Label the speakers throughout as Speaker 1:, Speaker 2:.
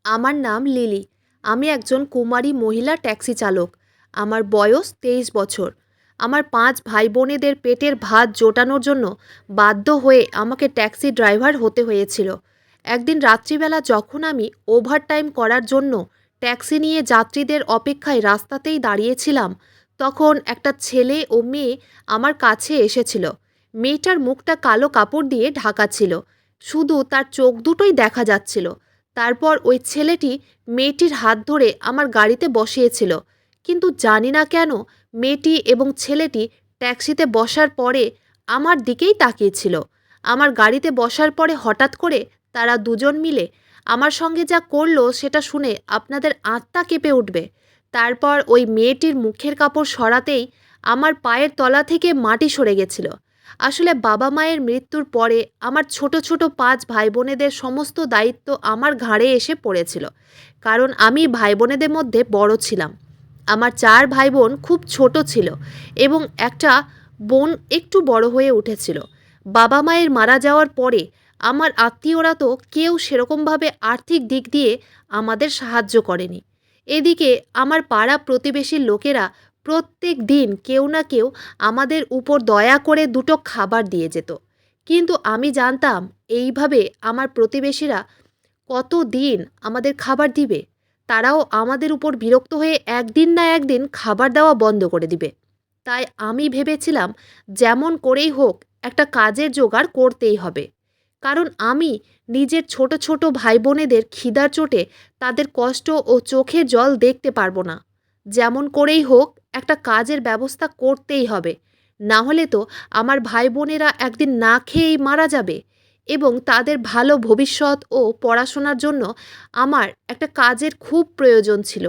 Speaker 1: আমার নাম লিলি। আমি একজন কুমারী মহিলা ট্যাক্সি চালক। আমার বয়স 23 বছর। আমার 5 ভাই বোনেদের পেটের ভাত জোটানোর জন্য বাধ্য হয়ে আমাকে ট্যাক্সি ড্রাইভার হতে হয়েছিল। একদিন রাত্রিবেলা যখন আমি ওভারটাইম করার জন্য ট্যাক্সি নিয়ে যাত্রীদের অপেক্ষায় রাস্তাতেই দাঁড়িয়েছিলাম, তখন একটা ছেলে ও মেয়ে আমার কাছে এসেছিল। মেয়েটার মুখটা কালো কাপড় দিয়ে ঢাকা ছিল, শুধু তার চোখ দুটোই দেখা যাচ্ছিল। তারপর ওই ছেলেটি মেয়েটির হাত ধরে আমার গাড়িতে বসিয়েছিল, কিন্তু জানি না কেন মেয়েটি এবং ছেলেটি ট্যাক্সিতে বসার পরে আমার দিকেই তাকিয়েছিল। আমার গাড়িতে বসার পরে হঠাৎ করে তারা দুজন মিলে আমার সঙ্গে যা করলো সেটা শুনে আপনাদের আত্মা কেঁপে উঠবে। তারপর ওই মেয়েটির মুখের কাপড় সরাতেই আমার পায়ের তলা থেকে মাটি সরে গেছিল। আসলে বাবা মায়ের মৃত্যুর পরে আমার ছোট ছোট 5 ভাই বোনেদের সমস্ত দায়িত্ব আমার ঘাড়ে এসে পড়েছিল, কারণ আমি ভাই বোনেদের মধ্যে বড় ছিলাম। আমার 4 ভাই বোন খুব ছোট ছিল এবং একটা বোন একটু বড় হয়ে উঠেছিল। বাবা মায়ের মারা যাওয়ার পরে আমার আত্মীয়রা তো কেউ সেরকমভাবে আর্থিক দিক দিয়ে আমাদের সাহায্য করেনি। এদিকে আমার পাড়া প্রতিবেশীর লোকেরা প্রত্যেক দিন কেউ না কেউ আমাদের উপর দয়া করে দুটো খাবার দিয়ে যেত, কিন্তু আমি জানতাম এইভাবে আমার প্রতিবেশীরা কত দিন আমাদের খাবার দিবে। তারাও আমাদের উপর বিরক্ত হয়ে একদিন না একদিন খাবার দেওয়া বন্ধ করে দিবে। তাই আমি ভেবেছিলাম যেমন করেই হোক একটা কাজের জোগাড় করতেই হবে, কারণ আমি নিজের ছোট ছোট ভাই বোনেদের খিদার চোটে তাদের কষ্ট ও চোখের জল দেখতে পারবো না। যেমন করেই হোক একটা কাজের ব্যবস্থা করতেই হবে, না হলে তো আমার ভাই বোনেরা একদিন না খেয়েই মারা যাবে। এবং তাদের ভালো ভবিষ্যৎ ও পড়াশোনার জন্য আমার একটা কাজের খুব প্রয়োজন ছিল।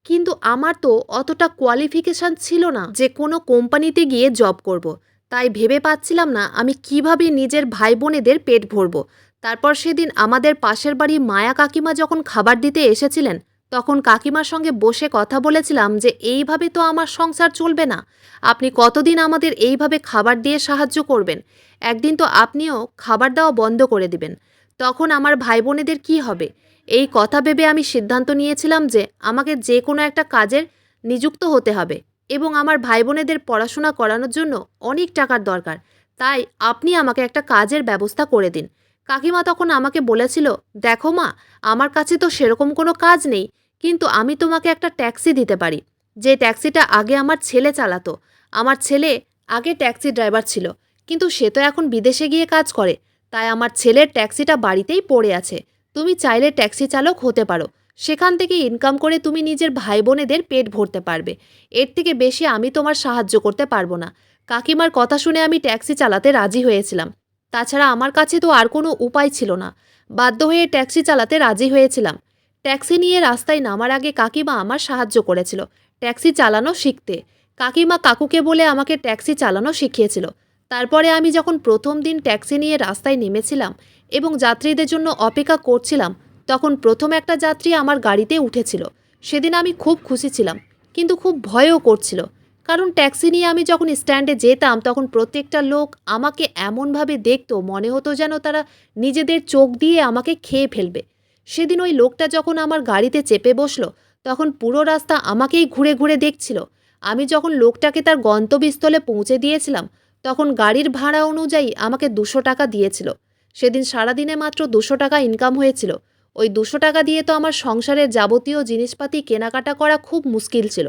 Speaker 1: কিন্তু আমার তো অতটা কোয়ালিফিকেশান ছিল না যে কোনো কোম্পানিতে গিয়ে জব করব। তাই ভেবে পাচ্ছিলাম না আমি কিভাবে নিজের ভাই বোনেদের পেট ভরব। তারপর সেদিন আমাদের পাশের বাড়ি মায়া কাকিমা যখন খাবার দিতে এসেছিলেন, তখন কাকিমার সঙ্গে বসে কথা বলেছিলাম যে এইভাবে তো আমার সংসার চলবে না। আপনি কতদিন আমাদের এইভাবে খাবার দিয়ে সাহায্য করবেন? একদিন তো আপনিও খাবার দেওয়া বন্ধ করে দিবেন। তখন আমার ভাই বোনেদের কী হবে? এই কথা ভেবে আমি সিদ্ধান্ত নিয়েছিলাম যে আমাকে যে কোনো একটা কাজের নিযুক্ত হতে হবে এবং আমার ভাই বোনেদের পড়াশোনা করানোর জন্য অনেক টাকার দরকার। তাই আপনি আমাকে একটা কাজের ব্যবস্থা করে দিন। কাকিমা তখন আমাকে বলেছিল, দেখো মা, আমার কাছে তো সেরকম কোনো কাজ নেই, কিন্তু আমি তোমাকে একটা ট্যাক্সি দিতে পারি, যে ট্যাক্সিটা আগে আমার ছেলে চালাতো। আমার ছেলে আগে ট্যাক্সি ড্রাইভার ছিল, কিন্তু সে তো এখন বিদেশে গিয়ে কাজ করে। তাই আমার ছেলের ট্যাক্সিটা বাড়িতেই পড়ে আছে। তুমি চাইলে ট্যাক্সি চালক হতে পারো। সেখান থেকে ইনকাম করে তুমি নিজের ভাই বোনেদের পেট ভরতে পারবে। এর থেকে বেশি আমি তোমার সাহায্য করতে পারবো না। কাকিমার কথা শুনে আমি ট্যাক্সি চালাতে রাজি হয়েছিলাম। তাছাড়া আমার কাছে তো আর কোনো উপায় ছিল না। বাধ্য হয়ে ট্যাক্সি চালাতে রাজি হয়েছিলাম। ট্যাক্সি নিয়ে রাস্তায় নামার আগে কাকিমা আমার সাহায্য করেছিল ট্যাক্সি চালানো শিখতে। কাকিমা কাকুকে বলে আমাকে ট্যাক্সি চালানো শিখিয়েছিল। তারপরে আমি যখন প্রথম দিন ট্যাক্সি নিয়ে রাস্তায় নেমেছিলাম এবং যাত্রীদের জন্য অপেক্ষা করছিলাম, তখন প্রথম একটা যাত্রী আমার গাড়িতে উঠেছিল। সেদিন আমি খুব খুশি ছিলাম, কিন্তু খুব ভয়ও করছিল। কারণ ট্যাক্সি নিয়ে আমি যখন স্ট্যান্ডে যেতাম তখন প্রত্যেকটা লোক আমাকে এমনভাবে দেখতো, মনে হতো যেন তারা নিজেদের চোখ দিয়ে আমাকে খেয়ে ফেলবে। সেদিন ওই লোকটা যখন আমার গাড়িতে চেপে বসলো, তখন পুরো রাস্তা আমাকেই ঘুরে ঘুরে দেখছিল। আমি যখন লোকটাকে তার গন্তব্যস্থলে পৌঁছে দিয়েছিলাম, তখন গাড়ির ভাড়া অনুযায়ী আমাকে 200 টাকা দিয়েছিল। সেদিন সারাদিনে মাত্র 200 টাকা ইনকাম হয়েছিল। ওই 200 টাকা দিয়ে তো আমার সংসারের যাবতীয় জিনিসপাতি কেনাকাটা করা খুব মুশকিল ছিল।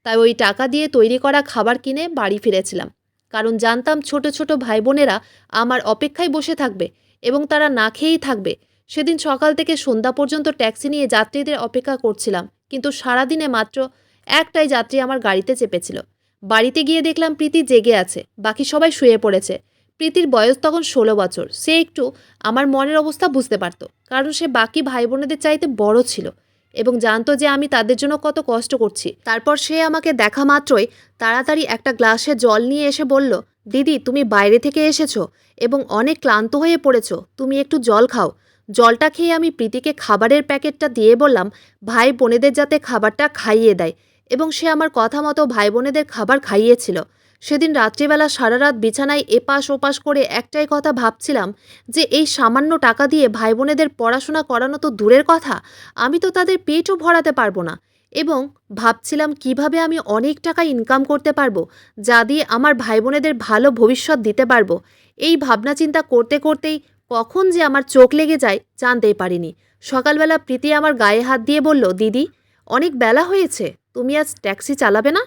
Speaker 1: তাই ওই টাকা দিয়ে তৈরি করা খাবার কিনে বাড়ি ফিরেছিলাম, কারণ জানতাম ছোট ছোট ভাই বোনেরা আমার অপেক্ষায় বসে থাকবে এবং তারা না খেয়েই থাকবে। সেদিন সকাল থেকে সন্ধ্যা পর্যন্ত ট্যাক্সি নিয়ে যাত্রীদের অপেক্ষা করছিলাম, কিন্তু সারাদিনে মাত্র একটাই যাত্রী আমার গাড়িতে চেপেছিল। বাড়িতে গিয়ে দেখলাম প্রীতি জেগে আছে, বাকি সবাই শুয়ে পড়েছে। প্রীতির বয়স তখন 16 বছর। সে একটু আমার মনের অবস্থা বুঝতে পারত, কারণ সে বাকি ভাই বোনেদের চাইতে বড় ছিল এবং জানতো যে আমি তাদের জন্য কত কষ্ট করছি। তারপর সে আমাকে দেখা মাত্রই তাড়াতাড়ি একটা গ্লাসে জল নিয়ে এসে বলল, দিদি, তুমি বাইরে থেকে এসেছো এবং অনেক ক্লান্ত হয়ে পড়েছো, তুমি একটু জল খাও। জলটা খেয়ে আমি প্রীতিকে খাবারের প্যাকেটটা দিয়ে বললাম ভাই বোনেদের যাতে খাবারটা খাইয়ে দেয়, এবং সে আমার কথা মতো ভাই বোনেদের খাবার খাইয়েছিল। সেদিন রাত্রিবেলা সারা রাত বিছানায় এপাশ ওপাশ করে একটাই কথা ভাবছিলাম যে এই সামান্য টাকা দিয়ে ভাই বোনেদের পড়াশোনা করানো তো দূরের কথা, আমি তো তাদের পেটও ভরাতে পারবো না। এবং ভাবছিলাম কিভাবে আমি অনেক টাকা ইনকাম করতে পারবো, যা দিয়ে আমার ভাই বোনেদের ভালো ভবিষ্যৎ দিতে পারবো। এই ভাবনা চিন্তা করতে করতেই কখন যে আমার চোখ লেগে যায় জানতেই পারিনি। সকালবেলা প্রীতি আমার গায়ে হাত দিয়ে বলল, দিদি, অনেক বেলা হয়েছে, তুমি আজ ট্যাক্সি চালাবে না?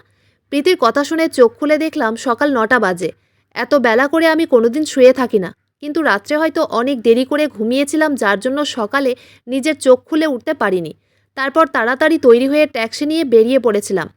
Speaker 1: প্রীতির কথা শুনে চোখ খুলে দেখলাম সকাল ৯টা বাজে। এত বেলা করে আমি কোনোদিন শুয়ে থাকি না, কিন্তু রাত্রে হয়তো অনেক দেরি করে ঘুমিয়েছিলাম, যার জন্য সকালে নিজের চোখ খুলে উঠতে পারিনি। তারপর তাড়াতাড়ি তৈরি হয়ে ট্যাক্সি নিয়ে বেরিয়ে পড়েছিলাম।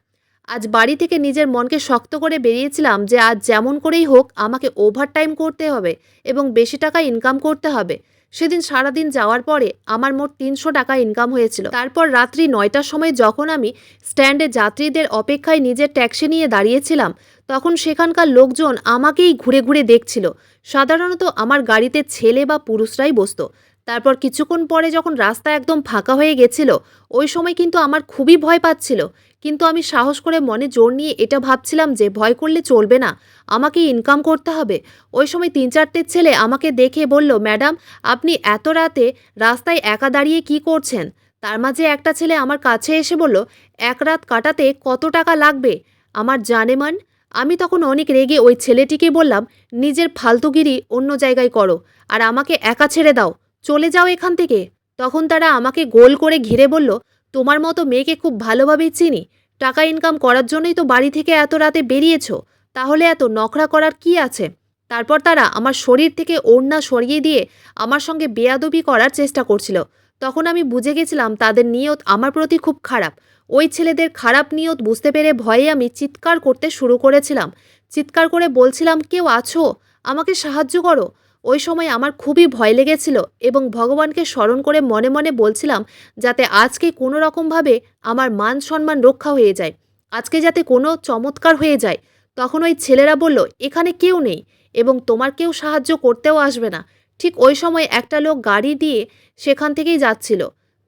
Speaker 1: আজ বাড়ি থেকে নিজের মনকে শক্ত করে বেরিয়েছিলাম যে আজ যেমন করেই হোক আমাকে ওভারটাইম করতে হবে এবং বেশি টাকা ইনকাম করতে হবে। সেদিন সারাদিন যাওয়ার পরে আমার মোট ৩০০ টাকা ইনকাম হয়েছিল। তারপর রাত্রি ৯টার সময় যখন আমি স্ট্যান্ডে যাত্রীদের অপেক্ষায় নিজের ট্যাক্সি নিয়ে দাঁড়িয়েছিলাম, তখন সেখানকার লোকজন আমাকেই ঘুরে ঘুরে দেখছিল। সাধারণত আমার গাড়িতে ছেলে বা পুরুষরাই বসতো। তারপর কিছুক্ষণ পরে যখন রাস্তা একদম ফাঁকা হয়ে গেছিল, ওই সময় কিন্তু আমার খুবই ভয় পাচ্ছিল। কিন্তু আমি সাহস করে মনে জোর নিয়ে এটা ভাবছিলাম যে ভয় করলে চলবে না, আমাকে ইনকাম করতে হবে। ওই সময় ৩-৪টে ছেলে আমাকে দেখে বলল, ম্যাডাম, আপনি এত রাতে রাস্তায় একা দাঁড়িয়ে কি করছেন? তার মাঝে একটা ছেলে আমার কাছে এসে বলল, এক রাত কাটাতে কত টাকা লাগবে? আমার জানেমান। আমি তখন অনেক রেগে ওই ছেলেটিকে বললাম, নিজের ফালতুগিরি অন্য জায়গায় করো, আর আমাকে একা ছেড়ে দাও, চলে যাও এখান থেকে। তখন তারা আমাকে গোল করে ঘিরে বলল, তোমার মতো মেয়েকে খুব ভালোভাবেই চিনি, টাকা ইনকাম করার জন্যই তো বাড়ি থেকে এত রাতে বেরিয়েছো, তাহলে এত নখরা করার কি আছে? তারপর তারা আমার শরীর থেকে ওড়না সরিয়ে দিয়ে আমার সঙ্গে বেয়াদবি করার চেষ্টা করছিল। তখন আমি বুঝে গেছিলাম তাদের নিয়ত আমার প্রতি খুব খারাপ। ওই ছেলেদের খারাপ নিয়ত বুঝতে পেরে ভয়ে আমি চিৎকার করতে শুরু করেছিলাম। চিৎকার করে বলছিলাম, কেউ আছো? আমাকে সাহায্য করো। ওই সময় আমার খুবই ভয় লেগেছিল এবং ভগবানকে স্মরণ করে মনে মনে বলছিলাম যাতে আজকে কোনো রকমভাবে আমার মান সম্মান রক্ষা হয়ে যায়, আজকে যাতে কোনো চমৎকার হয়ে যায়। তখন ওই ছেলেরা বলল, এখানে কেউ নেই এবং তোমার কেউ সাহায্য করতেও আসবে না। ঠিক ওই সময় একটা লোক গাড়ি দিয়ে সেখান থেকেই যাচ্ছিল।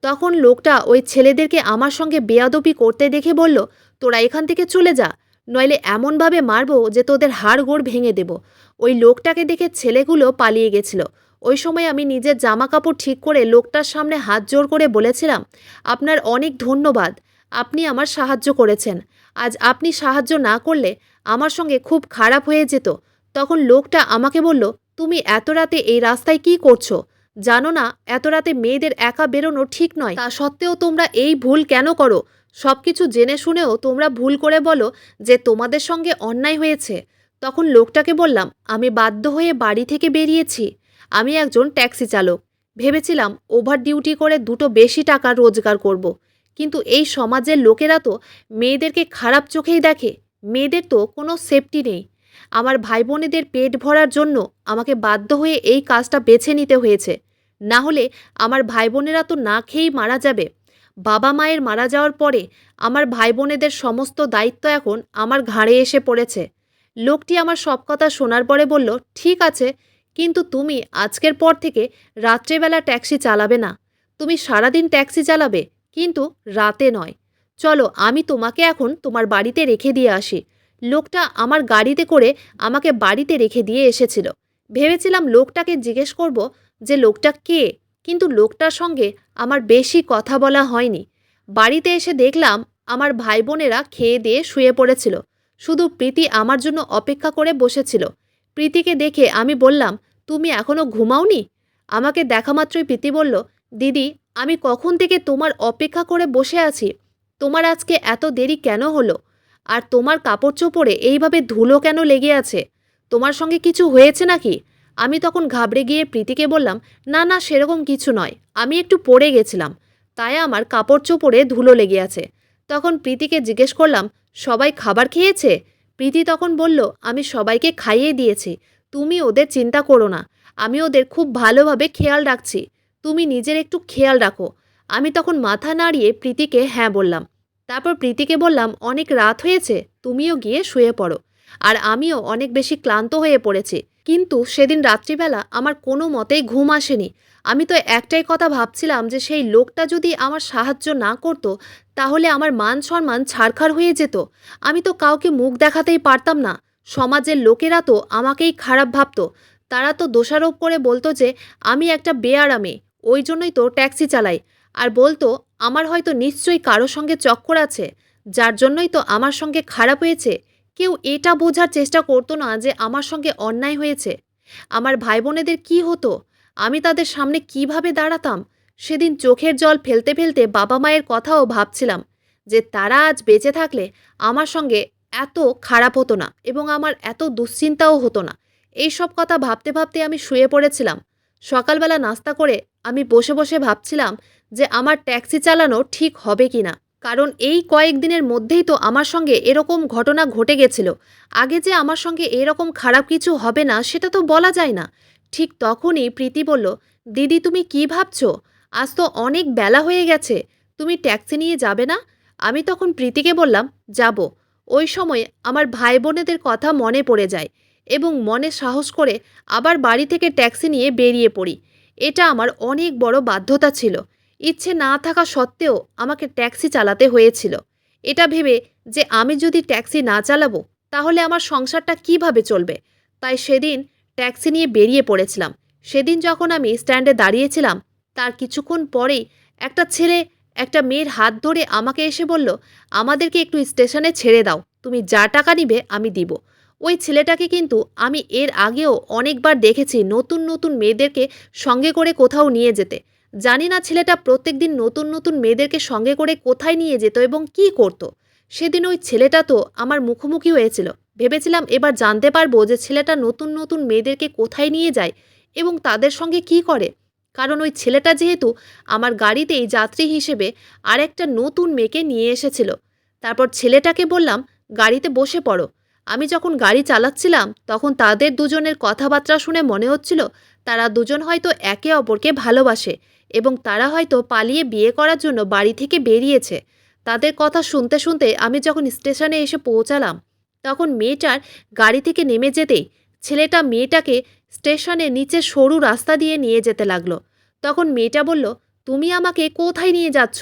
Speaker 1: তখন লোকটা ওই ছেলেদেরকে আমার সঙ্গে বেয়াদবি করতে দেখে বলল, তোরা এখান থেকে চলে যা, নইলে এমনভাবে মারবো যে তোদের হাড় গোড় ভেঙে দেব। ওই লোকটাকে দেখে ছেলেগুলো পালিয়ে গেছিল। ওই সময় আমি নিজের জামা কাপড় ঠিক করে লোকটার সামনে হাত জোড় করে বলেছিলাম, আপনার অনেক ধন্যবাদ, আপনি আমার সাহায্য করেছেন। আজ আপনি সাহায্য না করলে আমার সঙ্গে খুব খারাপ হয়ে যেত। তখন লোকটা আমাকে বলল, তুমি এত রাতে এই রাস্তায় কি করছো? জানো না এত রাতে মেয়েদের একা বেরোনো ঠিক নয়? তা সত্ত্বেও তোমরা এই ভুল কেন করো? সব কিছু জেনে শুনেও তোমরা ভুল করে বলো যে তোমাদের সঙ্গে অন্যায় হয়েছে। তখন লোকটাকে বললাম, আমি বাধ্য হয়ে বাড়ি থেকে বেরিয়েছি। আমি একজন ট্যাক্সি চালক। ভেবেছিলাম ওভার ডিউটি করে দুটো বেশি টাকা রোজগার করব। কিন্তু এই সমাজের লোকেরা তো মেয়েদেরকে খারাপ চোখেই দেখে। মেয়েদের তো কোনো সেফটি নেই। আমার ভাই বোনেদের পেট ভরার জন্য আমাকে বাধ্য হয়ে এই কাজটা বেছে নিতে হয়েছে। না হলে আমার ভাই বোনেরা তো না খেয়েই মারা যাবে। বাবা মায়ের মারা যাওয়ার পরে আমার ভাই বোনেদের সমস্ত দায়িত্ব এখন আমার ঘাড়ে এসে পড়েছে। লোকটি আমার সব কথা শোনার পরে বলল, ঠিক আছে, কিন্তু তুমি আজকের পর থেকে রাত্রেবেলা ট্যাক্সি চালাবে না। তুমি সারাদিন ট্যাক্সি চালাবে, কিন্তু রাতে নয়। চলো, আমি তোমাকে এখন তোমার বাড়িতে রেখে দিয়ে আসি। লোকটা আমার গাড়িতে করে আমাকে বাড়িতে রেখে দিয়ে এসেছিল। ভেবেছিলাম লোকটাকে জিজ্ঞেস করব যে লোকটা কে, কিন্তু লোকটার সঙ্গে আমার বেশি কথা বলা হয়নি। বাড়িতে এসে দেখলাম আমার ভাই বোনেরা খেয়ে দিয়ে শুয়ে পড়েছিল। শুধু প্রীতি আমার জন্য অপেক্ষা করে বসেছিল। প্রীতিকে দেখে আমি বললাম, তুমি এখনো ঘুমাওনি? আমাকে দেখা মাত্রই প্রীতি বলল, দিদি, আমি কখন থেকে তোমার অপেক্ষা করে বসে আছি। তোমার আজকে এত দেরি কেন হলো? আর তোমার কাপড় চোপড়ে এইভাবে ধুলো কেন লেগে আছে? তোমার সঙ্গে কিছু হয়েছে নাকি? আমি তখন ঘাবড়ে গিয়ে প্রীতিকে বললাম, না না, সেরকম কিছু নয়, আমি একটু পড়ে গেছিলাম, তাই আমার কাপড় চোপড়ে ধুলো লেগে আছে। তখন প্রীতিকে জিজ্ঞেস করলাম, সবাই খাবার খেয়েছে? প্রীতি তখন বলল, আমি সবাইকে খাইয়ে দিয়েছি, তুমি ওদের চিন্তা করো না, আমি ওদের খুব ভালোভাবে খেয়াল রাখছি, তুমি নিজের একটু খেয়াল রাখো। আমি তখন মাথা নাড়িয়ে প্রীতিকে হ্যাঁ বললাম। তারপর প্রীতিকে বললাম, অনেক রাত হয়েছে, তুমিও গিয়ে শুয়ে পড়ো। আর আমিও অনেক বেশি ক্লান্ত হয়ে পড়েছি। কিন্তু সেদিন রাত্রিবেলা আমার কোনো মতেই ঘুম আসেনি। আমি তো একটাই কথা ভাবছিলাম যে সেই লোকটা যদি আমার সাহায্য না করতো, তাহলে আমার মান সম্মান ছারখার হয়ে যেত। আমি তো কাউকে মুখ দেখাতেই পারতাম না। সমাজের লোকেরা তো আমাকেই খারাপ ভাবতো। তারা তো দোষারোপ করে বলতো যে আমি একটা বেয়াড়া মেয়ে, ওই জন্যই তো ট্যাক্সি চালাই। আর বলতো আমার হয়তো নিশ্চয়ই কারো সঙ্গে চক্কর আছে, যার জন্যই তো আমার সঙ্গে খারাপ হয়েছে। কেউ এটা বোঝার চেষ্টা করতো না যে আমার সঙ্গে অন্যায় হয়েছে। আমার ভাই বোনেদের কি হতো, আমি তাদের সামনে কিভাবে দাঁড়াতাম। সেদিন চোখের জল ফেলতে ফেলতে বাবা মায়ের কথাও ভাবছিলাম যে তারা আজ বেঁচে থাকলে আমার সঙ্গে এত খারাপ হতো না এবং আমার এত দুশ্চিন্তাও হতো না। এইসব কথা ভাবতে ভাবতে আমি শুয়ে পড়েছিলাম। সকালবেলা নাস্তা করে আমি বসে বসে ভাবছিলাম যে আমার ট্যাক্সি চালানো ঠিক হবে কিনা। কারণ এই কয়েকদিনের মধ্যেই তো আমার সঙ্গে এরকম ঘটনা ঘটে গেছিল। আগে যে আমার সঙ্গে এরকম খারাপ কিছু হবে না সেটা তো বলা যায় না। ঠিক তখনই প্রীতি বলল, দিদি তুমি কি ভাবছো? আজ তো অনেক বেলা হয়ে গেছে, তুমি ট্যাক্সি নিয়ে যাবে না? আমি তখন প্রীতিকে বললাম, যাব। ওই সময় আমার ভাই বোনেদের কথা মনে পড়ে যায় এবং মনে সাহস করে আবার বাড়ি থেকে ট্যাক্সি নিয়ে বেরিয়ে পড়ি। এটা আমার অনেক বড় বাধ্যতা ছিল। ইচ্ছে না থাকা সত্ত্বেও আমাকে ট্যাক্সি চালাতে হয়েছিল। এটা ভেবে যে আমি যদি ট্যাক্সি না চালাবো তাহলে আমার সংসারটা কিভাবে চলবে। তাই সেদিন ট্যাক্সি নিয়ে বেরিয়ে পড়েছিলাম। সেদিন যখন আমি স্ট্যান্ডে দাঁড়িয়েছিলাম তার কিছুক্ষণ পরেই একটা ছেলে একটা মেয়ের হাত ধরে আমাকে এসে বলল, আমাদেরকে একটু স্টেশনে ছেড়ে দাও, তুমি যা টাকা নিবে আমি দিব। ওই ছেলেটাকে কিন্তু আমি এর আগেও অনেকবার দেখেছি নতুন নতুন মেয়েদেরকে সঙ্গে করে কোথাও নিয়ে যেতে। জানি না ছেলেটা প্রত্যেকদিন নতুন নতুন মেয়েদেরকে সঙ্গে করে কোথায় নিয়ে যেত এবং কী করত। সেদিন ওই ছেলেটা তো আমার মুখোমুখি হয়েছিল। ভেবেছিলাম এবার জানতে পারবো যে ছেলেটা নতুন নতুন মেয়েদেরকে কোথায় নিয়ে যায় এবং তাদের সঙ্গে কী করে। কারণ ওই ছেলেটা যেহেতু আমার গাড়িতেই যাত্রী হিসেবে আরেকটা নতুন মেয়েকে নিয়ে এসেছিল। তারপর ছেলেটাকে বললাম, গাড়িতে বসে পড়ো। আমি যখন গাড়ি চালাচ্ছিলাম তখন তাদের দুজনের কথাবার্তা শুনে মনে হচ্ছিল তারা দুজন হয়তো একে অপরকে ভালোবাসে এবং তারা হয়তো পালিয়ে বিয়ে করার জন্য বাড়ি থেকে বেরিয়েছে। তাদের কথা শুনতে শুনতে আমি যখন স্টেশনে এসে পৌঁছালাম তখন মেয়েটার গাড়ি থেকে নেমে যেতেই ছেলেটা মেয়েটাকে স্টেশনের নিচে সরু রাস্তা দিয়ে নিয়ে যেতে লাগলো। তখন মেয়েটা বলল, তুমি আমাকে কোথায় নিয়ে যাচ্ছ?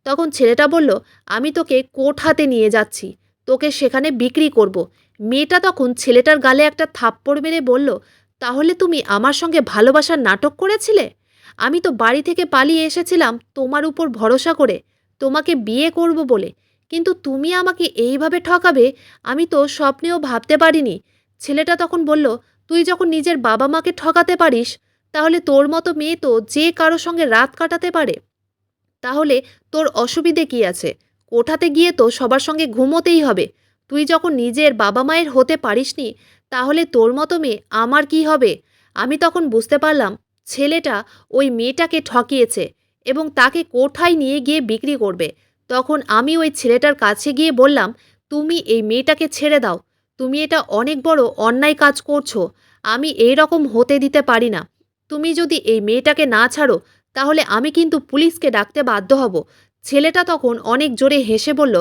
Speaker 1: তখন ছেলেটা বলল, আমি তোকে কোর্ট হাতে নিয়ে যাচ্ছি, তোকে সেখানে বিক্রি করব। মেয়েটা তখন ছেলেটার গালে একটা থাপ্পড় মেরে বলল, তাহলে তুমি আমার সঙ্গে ভালোবাসার নাটক করেছিলে? আমি তো বাড়ি থেকে পালিয়ে এসেছিলাম তোমার উপর ভরসা করে, তোমাকে বিয়ে করব বলে। কিন্তু তুমি আমাকে এইভাবে ঠকাবে আমি তো স্বপ্নেও ভাবতে পারিনি। ছেলেটা তখন বলল, তুই যখন নিজের বাবা মাকে ঠকাতে পারিস তাহলে তোর মতো মেয়ে তো যে কারো সঙ্গে রাত কাটাতে পারে। তাহলে তোর অসুবিধে কি আছে? কোঠাতে গিয়ে তো সবার সঙ্গে ঘুমোতেই হবে। তুই যখন নিজের বাবা মায়ের হতে পারিসনি তাহলে তোর মতো মেয়ে আমার কি হবে? আমি তখন বুঝতে পারলাম ছেলেটা ওই মেয়েটাকে ঠকিয়েছে এবং তাকে কোঠায় নিয়ে গিয়ে বিক্রি করবে। তখন আমি ওই ছেলেটার কাছে গিয়ে বললাম, তুমি এই মেয়েটাকে ছেড়ে দাও। তুমি এটা অনেক বড় অন্যায় কাজ করছো। আমি এই রকম হতে দিতে পারি না। তুমি যদি এই মেয়েটাকে না ছাড়ো তাহলে আমি কিন্তু পুলিশকে ডাকতে বাধ্য হব। ছেলেটা তখন অনেক জোরে হেসে বলল,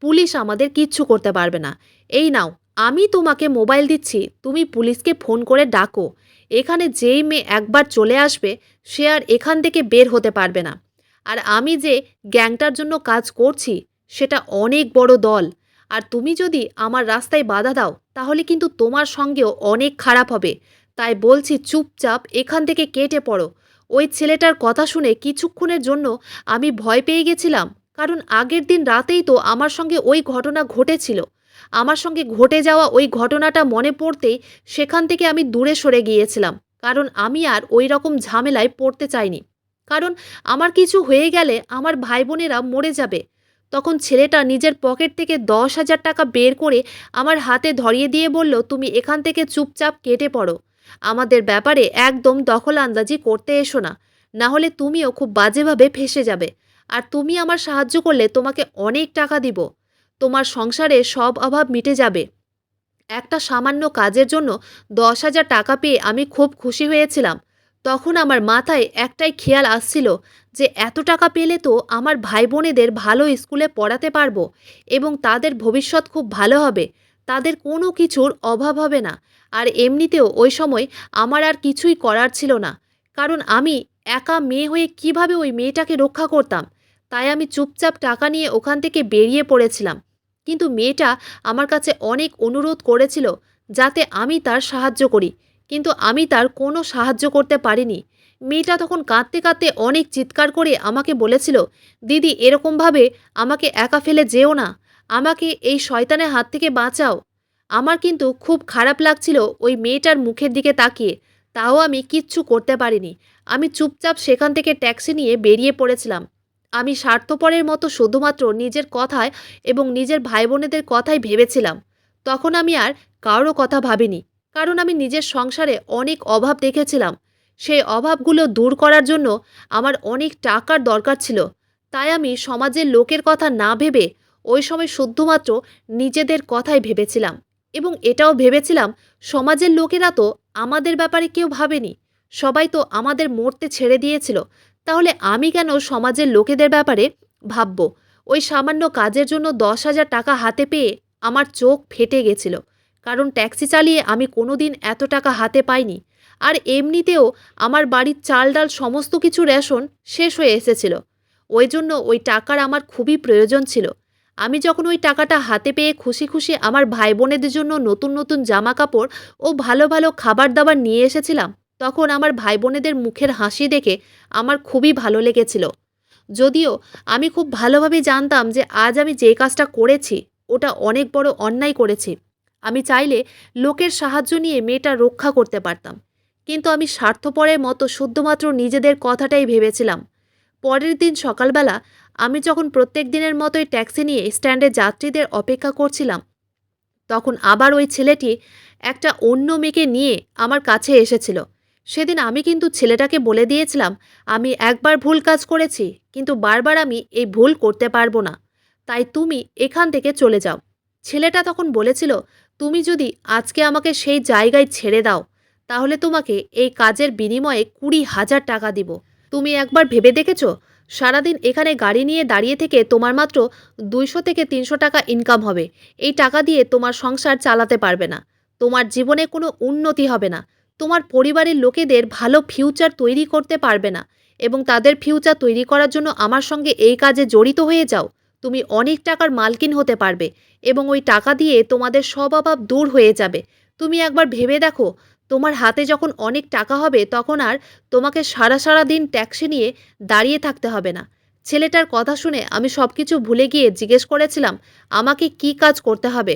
Speaker 1: পুলিশ আমাদের কিচ্ছু করতে পারবে না। এই নাও, আমি তোমাকে মোবাইল দিচ্ছি, তুমি পুলিশকে ফোন করে ডাকো। এখানে যেই মেয়ে একবার চলে আসবে সে আর এখান থেকে বের হতে পারবে না। আর আমি যে গ্যাংটার জন্য কাজ করছি সেটা অনেক বড় দল। আর তুমি যদি আমার রাস্তায় বাধা দাও তাহলে কিন্তু তোমার সঙ্গেও অনেক খারাপ হবে। তাই বলছি চুপচাপ এখান থেকে কেটে পড়ো। ওই ছেলেটার কথা শুনে কিছুক্ষণের জন্য আমি ভয় পেয়ে গেছিলাম। কারণ আগের দিন রাতেই তো আমার সঙ্গে ওই ঘটনা ঘটেছিল। আমার সঙ্গে ঘটে যাওয়া ওই ঘটনাটা মনে পড়তেই সেখান থেকে আমি দূরে সরে গিয়েছিলাম। কারণ আমি আর ওই রকম ঝামেলায় পড়তে চাইনি। কারণ আমার কিছু হয়ে গেলে আমার ভাই বোনেরা মরে যাবে। তখন ছেলেটা নিজের পকেট থেকে 10,000 টাকা বের করে আমার হাতে ধরিয়ে দিয়ে বলল, তুমি এখান থেকে চুপচাপ কেটে পড়ো। আমাদের ব্যাপারে একদম দখল আন্দাজি করতে এসো না, না হলে তুমিও খুব বাজেভাবে ফেঁসে যাবে। আর তুমি আমার সাহায্য করলে তোমাকে অনেক টাকা দিব। তোমার সংসারে সব অভাব মিটে যাবে। একটা সামান্য কাজের জন্য 10,000 টাকা পেয়ে আমি খুব খুশি হয়েছিলাম। তখন আমার মাথায় একটাই খেয়াল আসছিল যে এত টাকা পেলে তো আমার ভাই বোনেদের ভালো স্কুলে পড়াতে পারবো এবং তাদের ভবিষ্যৎ খুব ভালো হবে। তাদের কোনো কিছুর অভাব হবে না। আর এমনিতেও ওই সময় আমার আর কিছুই করার ছিল না। কারণ আমি একা মেয়ে হয়ে কিভাবে ওই মেয়েটাকে রক্ষা করতাম। তাই আমি চুপচাপ টাকা নিয়ে ওখান থেকে বেরিয়ে পড়েছিলাম। কিন্তু মেয়েটা আমার কাছে অনেক অনুরোধ করেছিল যাতে আমি তার সাহায্য করি, কিন্তু আমি তার কোনো সাহায্য করতে পারিনি। মেয়েটা তখন কাঁদতে কাঁদতে অনেক চিৎকার করে আমাকে বলেছিল, দিদি এরকমভাবে আমাকে একা ফেলে যেও না, আমাকে এই শয়তানের হাত থেকে বাঁচাও। আমার কিন্তু খুব খারাপ লাগছিল ওই মেয়েটার মুখের দিকে তাকিয়ে, তাও আমি কিচ্ছু করতে পারিনি। আমি চুপচাপ সেখান থেকে ট্যাক্সি নিয়ে বেরিয়ে পড়েছিলাম। আমি স্বার্থপরের মতো শুধুমাত্র নিজের কথায় এবং নিজের ভাই বোনেদের কথাই ভেবেছিলাম। তখন আমি আর কারো কথা ভাবিনি, কারণ আমি নিজের সংসারে অনেক অভাব দেখেছিলাম। সেই অভাবগুলো দূর করার জন্য আমার অনেক টাকার দরকার ছিল। তাই আমি সমাজের লোকের কথা না ভেবে ওই সময় শুধুমাত্র নিজেদের কথাই ভেবেছিলাম, এবং এটাও ভেবেছিলাম সমাজের লোকেরা তো আমাদের ব্যাপারে কেউ ভাবেনি, সবাই তো আমাদের মরতে ছেড়ে দিয়েছিল, তাহলে আমি কেন সমাজের লোকেদের ব্যাপারে ভাবব। ওই সামান্য কাজের জন্য 10,000 টাকা হাতে পেয়ে আমার চোখ ফেটে গেছিল, কারণ ট্যাক্সি চালিয়ে আমি কোনোদিন এত টাকা হাতে পাইনি। আর এমনিতেও আমার বাড়ির চাল ডাল সমস্ত কিছু রেশন শেষ হয়ে এসেছিল। ওই জন্য ওই টাকার আমার খুবই প্রয়োজন ছিল। আমি যখন ওই টাকাটা হাতে পেয়ে খুশি খুশি আমার ভাই বোনেদের জন্য নতুন নতুন জামা কাপড় ও ভালো ভালো খাবার দাবার নিয়ে এসেছিলাম, তখন আমার ভাই বোনেদের মুখের হাসি দেখে আমার খুবই ভালো লেগেছিল। যদিও আমি খুব ভালোভাবে জানতাম যে আজ আমি যে কাজটা করেছি ওটা অনেক বড় অন্যায় করেছি। আমি চাইলে লোকের সাহায্য নিয়ে মেয়েটা রক্ষা করতে পারতাম, কিন্তু আমি স্বার্থপরের মতো শুধুমাত্র নিজেদের কথাটাই ভেবেছিলাম। পরের দিন সকালবেলা আমি যখন প্রত্যেক দিনের মতোই ট্যাক্সি নিয়ে স্ট্যান্ডে যাত্রীদের অপেক্ষা করছিলাম, তখন আবার ওই ছেলেটি একটা অন্য মেয়েকে নিয়ে আমার কাছে এসেছিল। সেদিন আমি কিন্তু ছেলেটাকে বলে দিয়েছিলাম, আমি একবার ভুল কাজ করেছি, কিন্তু বারবার আমি এই ভুল করতে পারবো না, তাই তুমি এখান থেকে চলে যাও। ছেলেটা তখন বলেছিল, তুমি যদি আজকে আমাকে সেই জায়গায় ছেড়ে দাও, তাহলে তোমাকে এই কাজের বিনিময়ে 20,000 টাকা দিব। তুমি একবার ভেবে দেখেছো, সারাদিন এখানে গাড়ি নিয়ে দাঁড়িয়ে থেকে তোমার মাত্র 200 থেকে 300 টাকা ইনকাম হবে। এই টাকা দিয়ে তোমার সংসার চালাতে পারবে না, তোমার জীবনে কোনো উন্নতি হবে না, তোমার পরিবারের লোকেদের ভালো ফিউচার তৈরি করতে পারবে না, এবং তাদের ফিউচার তৈরি করার জন্য আমার সঙ্গে এই কাজে জড়িত হয়ে যাও। তুমি অনেক টাকার মালকিন হতে পারবে, এবং ওই টাকা দিয়ে তোমাদের সব অভাব দূর হয়ে যাবে। তুমি একবার ভেবে দেখো, তোমার হাতে যখন অনেক টাকা হবে তখন আর তোমাকে সারা সারা দিন ট্যাক্সি নিয়ে দাঁড়িয়ে থাকতে হবে না। ছেলেটার কথা শুনে আমি সব কিছু ভুলে গিয়ে জিজ্ঞেস করেছিলাম, আমাকে কি কাজ করতে হবে?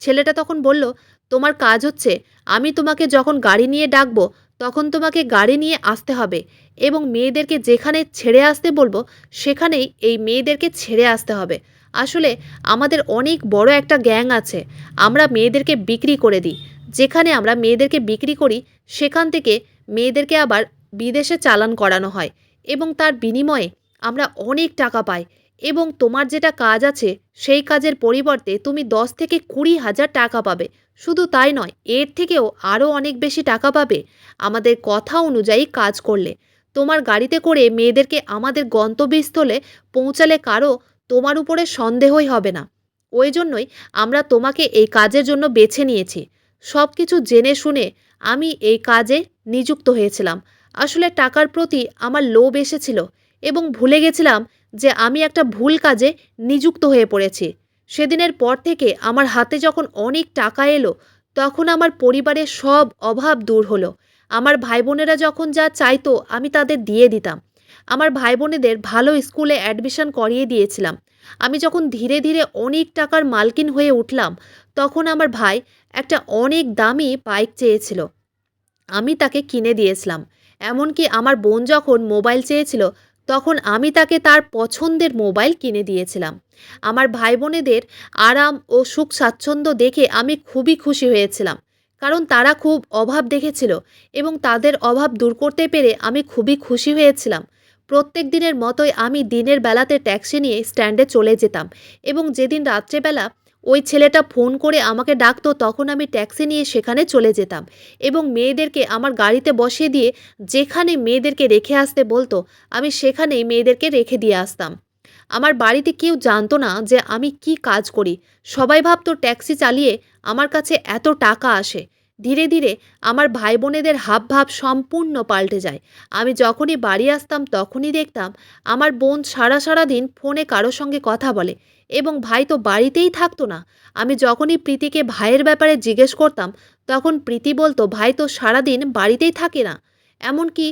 Speaker 1: ছেলেটা তখন বলল, তোমার কাজ হচ্ছে, আমি তোমাকে যখন গাড়ি নিয়ে ডাকবো তখন তোমাকে গাড়ি নিয়ে আসতে হবে, এবং মেয়েদেরকে যেখানে ছেড়ে আসতে বলবো সেখানেই এই মেয়েদেরকে ছেড়ে আসতে হবে। আসলে আমাদের অনেক বড় একটা গ্যাং আছে, আমরা মেয়েদেরকে বিক্রি করে দিই। যেখানে আমরা মেয়েদেরকে বিক্রি করি সেখান থেকে মেয়েদেরকে আবার বিদেশে চালান করানো হয়, এবং তার বিনিময়ে আমরা অনেক টাকা পাই। এবং তোমার যেটা কাজ আছে সেই কাজের পরিবর্তে তুমি 10 থেকে 20,000 টাকা পাবে। শুধু তাই নয়, এর থেকেও আরও অনেক বেশি টাকা পাবে আমাদের কথা অনুযায়ী কাজ করলে। তোমার গাড়িতে করে মেয়েদেরকে আমাদের গন্তব্যস্থলে পৌঁছালে কারো তোমার উপরে সন্দেহই হবে না। ওই জন্যই আমরা তোমাকে এই কাজের জন্য বেছে নিয়েছি। সব কিছু জেনে শুনে আমি এই কাজে নিযুক্ত হয়েছিলাম। আসলে টাকার প্রতি আমার লোভ এসেছিল, এবং ভুলে গেছিলাম যে আমি একটা ভুল কাজে নিযুক্ত হয়ে পড়েছি। সেদিনের পর থেকে আমার হাতে যখন অনেক টাকা এলো, তখন আমার পরিবারের সব অভাব দূর হলো। আমার ভাই বোনেরা যখন যা চাইতো আমি তাদের দিয়ে দিতাম। আমার ভাই বোনেদের ভালো স্কুলে অ্যাডমিশন করিয়ে দিয়েছিলাম। আমি যখন ধীরে ধীরে অনেক টাকার মালকিন হয়ে উঠলাম, তখন আমার ভাই একটা অনেক দামি বাইক চেয়েছিল, আমি তাকে কিনে দিয়েছিলাম। এমনকি আমার বোন যখন মোবাইল চেয়েছিল, তখন আমি তাকে তার পছন্দের মোবাইল কিনে দিয়েছিলাম। আমার ভাই বোনেদের আরাম ও সুখ স্বাচ্ছন্দ্য দেখে আমি খুবই খুশি হয়েছিলাম, কারণ তারা খুব অভাব দেখেছিল, এবং তাদের অভাব দূর করতে পেরে আমি খুবই খুশি হয়েছিলাম। প্রত্যেক দিনের মতোই আমি দিনের বেলাতে ট্যাক্সি নিয়ে স্ট্যান্ডে চলে যেতাম, এবং যেদিন রাত্রেবেলা ওই ছেলেটা ফোন করে আমাকে ডাকতো তখন আমি ট্যাক্সি নিয়ে সেখানে চলে যেতাম, এবং মেয়েদেরকে আমার গাড়িতে বসিয়ে দিয়ে যেখানে মেয়েদেরকে রেখে আসতে বলতো আমি সেখানেই মেয়েদেরকে রেখে দিয়ে আসতাম। আমার বাড়িতে কেউ জানতো না যে আমি কি কাজ করি। সবাই ভাবতো ট্যাক্সি চালিয়ে আমার কাছে এত টাকা আসে, ধীরে ধীরে আমার ভাই বোনেদের হাবভাব সম্পূর্ণ পাল্টে যায়। আমি যখনই বাড়ি আসতাম তখনই দেখতাম আমার বোন সারা সারা দিন ফোনে কারো সঙ্গে কথা বলে এবং ভাই তো বাড়িতেই থাকতো না। আমি যখনই প্রীতিকে ভাইয়ের ব্যাপারে জিজ্ঞেস করতাম তখন প্রীতি বলতো ভাই তো সারাদিন বাড়িতেই থাকে না, এমনকি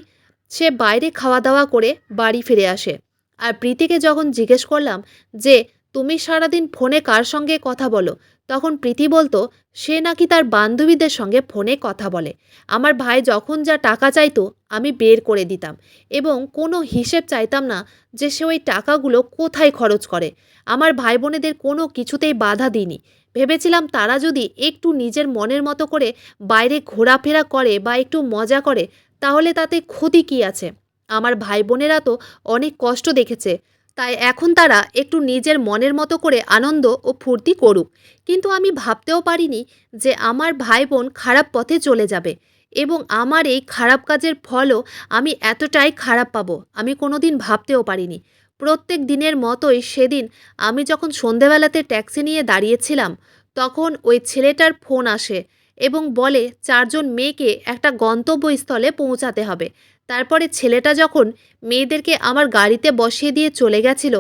Speaker 1: সে বাইরে খাওয়া দাওয়া করে বাড়ি ফিরে আসে। আর প্রীতিকে যখন জিজ্ঞেস করলাম যে তুমি সারাদিন ফোনে কার সঙ্গে কথা বলো, তখন প্রীতি বলতো সে নাকি তার বান্ধবীদের সঙ্গে ফোনে কথা বলে। আমার ভাই যখন যা টাকা চাইতো আমি বের করে দিতাম এবং কোনো হিসেব চাইতাম না যে সে ওই টাকাগুলো কোথায় খরচ করে। আমার ভাই বোনেদের কোনো কিছুতেই বাধা দিইনি। ভেবেছিলাম তারা যদি একটু নিজের মনের মতো করে বাইরে ঘোরাফেরা করে বা একটু মজা করে তাহলে তাতে ক্ষতি কী আছে। আমার ভাই বোনেরা তো অনেক কষ্ট দেখেছে, তাই এখন তারা একটু নিজের মনের মতো করে আনন্দ ও ফুর্তি করুক। কিন্তু আমি ভাবতেও পারিনি যে আমার ভাই বোন খারাপ পথে চলে যাবে এবং আমার এই খারাপ কাজের ফলও আমি এতটাই খারাপ পাবো আমি কোনোদিন ভাবতেও পারিনি। প্রত্যেক দিনের মতোই সেদিন আমি যখন সন্ধেবেলাতে ট্যাক্সি নিয়ে দাঁড়িয়েছিলাম তখন ওই ছেলেটার ফোন আসে এবং বলে 4 জন মেয়েকে একটা গন্তব্যস্থলে পৌঁছাতে হবে। তারপরে ছেলেটা যখন মেয়েদেরকে আমার গাড়িতে বসিয়ে দিয়ে চলে গেছিল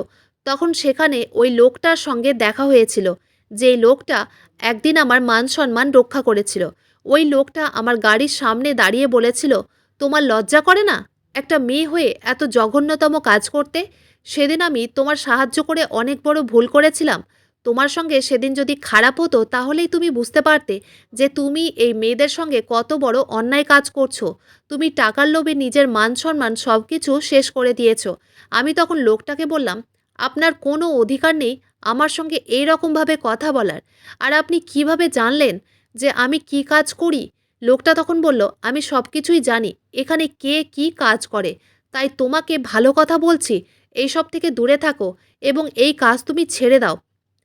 Speaker 1: তখন সেখানে ওই লোকটার সঙ্গে দেখা হয়েছিল, যেই লোকটা একদিন আমার মান সম্মান রক্ষা করেছিল। ওই লোকটা আমার গাড়ির সামনে দাঁড়িয়ে বলেছিল তোমার লজ্জা করে না একটা মেয়ে হয়ে এত জঘন্যতম কাজ করতে? সেদিন আমি তোমার সাহায্য করে অনেক বড় ভুল করেছিলাম। তোমার সঙ্গে সেদিন যদি খারাপ হতো তাহলেই তুমি বুঝতে পারতে যে তুমি এই মেয়েদের সঙ্গে কত বড় অন্যায় কাজ করছো। তুমি টাকার লোভে নিজের মান সম্মান সব কিছু শেষ করে দিয়েছ। আমি তখন লোকটাকে বললাম আপনার কোনো অধিকার নেই আমার সঙ্গে এই রকমভাবে কথা বলার। আর আপনি কিভাবে জানলেন যে আমি কি কাজ করি? লোকটা তখন বলল আমি সব কিছুই জানি এখানে কে কি কাজ করে, তাই তোমাকে ভালো কথা বলছি এইসব থেকে দূরে থাকো এবং এই কাজ তুমি ছেড়ে দাও।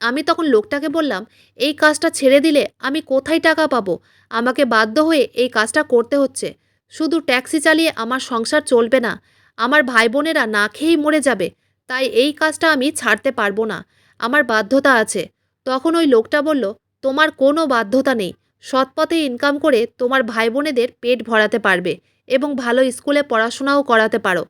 Speaker 1: আমি তখন লোকটাকে বললাম এই কাজটা ছেড়ে দিলে আমি কোথায় টাকা পাবো? আমাকে বাধ্য হয়ে এই কাজটা করতে হচ্ছে। শুধু ট্যাক্সি চালিয়ে আমার সংসার চলবে না, আমার ভাই বোনেরা না খেয়েই মরে যাবে। তাই এই কাজটা আমি ছাড়তে পারবো না, আমার বাধ্যতা আছে। তখন ওই লোকটা বলল তোমার কোনো বাধ্যতা নেই, সৎ পথে ইনকাম করে তোমার ভাই বোনেদের পেট ভরাতে পারবে এবং ভালো স্কুলে পড়াশোনাও করাতে পারো।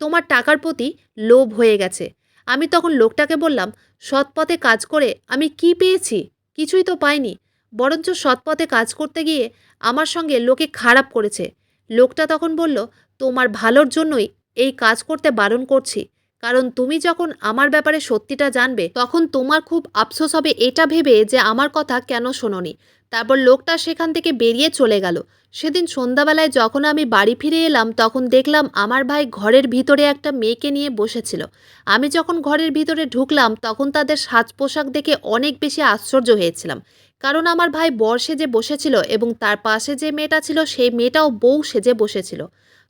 Speaker 1: তোমার টাকার প্রতি লোভ হয়ে গেছে। আমি তখন লোকটাকে বললাম সৎ পথে কাজ করে আমি কি পেয়েছি? কিছুই তো পাইনি, বরঞ্চ সৎ পথে কাজ করতে গিয়ে আমার সঙ্গে লোকে খারাপ করেছে। লোকটা তখন বলল তোমার ভালোর জন্যই এই কাজ করতে বারণ করছি, কারণ তুমি যখন আমার ব্যাপারে সত্যিটা জানবে তখন তোমার খুব আফসোস হবে এটা ভেবে যে আমার কথা কেন শোনোনি। তারপর লোকটা সেখান থেকে বেরিয়ে চলে গেল। সেদিন সন্ধ্যাবেলায় যখন আমি বাড়ি ফিরে এলাম তখন দেখলাম আমার ভাই ঘরের ভিতরে একটা মেয়েকে নিয়ে বসেছিল। আমি যখন ঘরের ভিতরে ঢুকলাম তখন তাদের সাজ পোশাক দেখে অনেক বেশি আশ্চর্য হয়েছিলাম, কারণ আমার ভাই বর সেজে বসেছিল এবং তার পাশে যে মেয়েটা ছিল সেই মেয়েটাও বউ সেজে বসেছিল।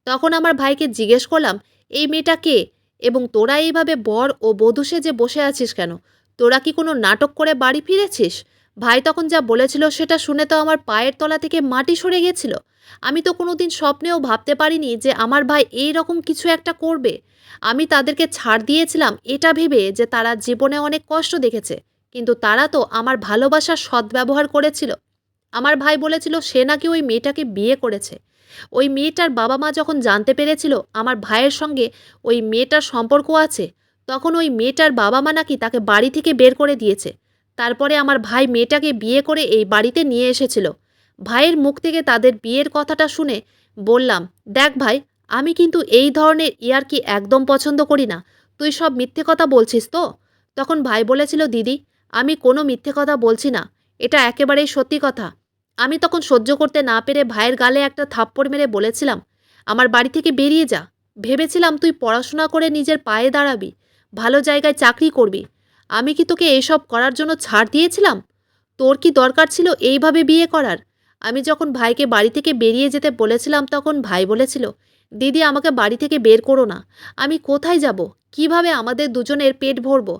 Speaker 1: তখন আমার ভাইকে জিজ্ঞেস করলাম এই মেয়েটা কে এবং তোরা এইভাবে বর ও বধূ সেজে বসে আছিস কেন? তোরা কি কোনো নাটক করে বাড়ি ফিরেছিস? ভাই তখন যা বলেছিল সেটা শুনে তো আমার পায়ের তলা থেকে মাটি সরে গেছিল। আমি তো কোনোদিন স্বপ্নেও ভাবতে পারিনি যে আমার ভাই এই রকম কিছু একটা করবে। আমি তাদেরকে ছাড় দিয়েছিলাম এটা ভেবে যে তারা জীবনে অনেক কষ্ট দেখেছে, কিন্তু তারা তো আমার ভালোবাসার সদ্ব্যবহার করেছিল। আমার ভাই বলেছিল সে নাকি ওই মেয়েটাকে বিয়ে করেছে। ওই মেয়েটার বাবা মা যখন জানতে পেরেছিল আমার ভাইয়ের সঙ্গে ওই মেয়েটার সম্পর্ক আছে তখন ওই মেয়েটার বাবা মা নাকি তাকে বাড়ি থেকে বের করে দিয়েছে। তারপরে আমার ভাই মেয়েটাকে বিয়ে করে এই বাড়িতে নিয়ে এসেছিল। ভাইয়ের মুখ থেকে তাদের বিয়ের কথাটা শুনে বললাম দেখ ভাই, আমি কিন্তু এই ধরনের ইয়ার্কি একদম পছন্দ করি না। তুই সব মিথ্যে কথা বলছিস তো? তখন ভাই বলেছিল দিদি আমি কোনো মিথ্যে কথা বলছি না, এটা একেবারেই সত্যি কথা। আমি তখন সহ্য করতে না পেরে ভাইয়ের গালে একটা থাপ্পড় মেরে বলেছিলাম আমার বাড়ি থেকে বেরিয়ে যা। ভেবেছিলাম তুই পড়াশোনা করে নিজের পায়ে দাঁড়াবি, ভালো জায়গায় চাকরি করবি। আমি কি তোকে এসব করার জন্য ছাড় দিয়েছিলাম? তোর কি দরকার ছিল এইভাবে বিয়ে করার? আমি যখন ভাইকে বাড়ি থেকে বেরিয়ে যেতে বলেছিলাম তখন ভাই বলেছিল দিদি আমাকে বাড়ি থেকে বের করো না, আমি কোথায় যাব, কিভাবে আমাদের দুজনের পেট ভরবো?